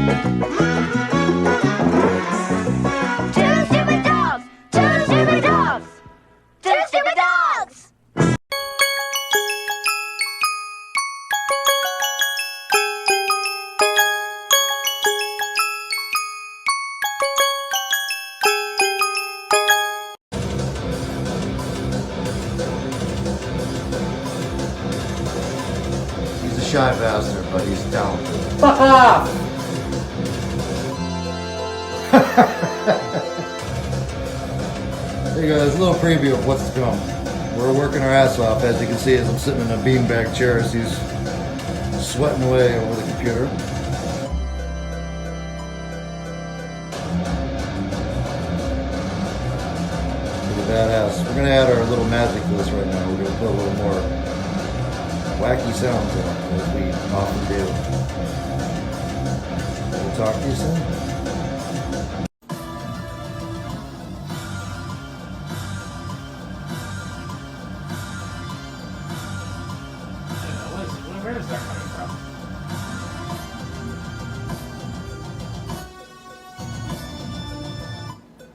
Two stupid dogs! Two stupid dogs! Two stupid dogs! He's a shy bastard, but he's talented. Fuck off! Hey guys, a little preview of what's to come. We're working our ass off, as you can see, as I'm sitting in a beanbag chair as he's sweating away over the computer. Pretty badass. We're gonna add our little magic to this right now. We're gonna put a little more wacky sounds in it, as we often do. We'll talk to you soon. Where is that coming from?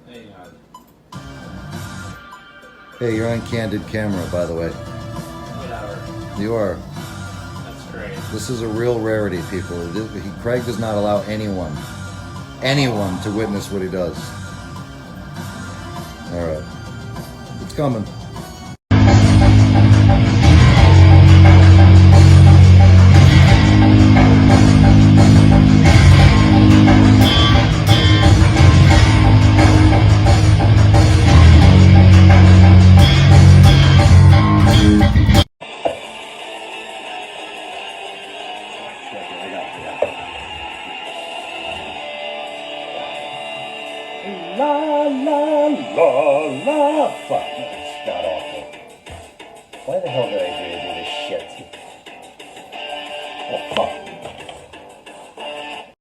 Hang on. Hey, you're on candid camera, by the way. Whatever. You are. That's great. This is a real rarity, people. Craig does not allow anyone to witness what he does. All right, it's coming. La la la la. Fuck, that's god awful. Why the hell did I do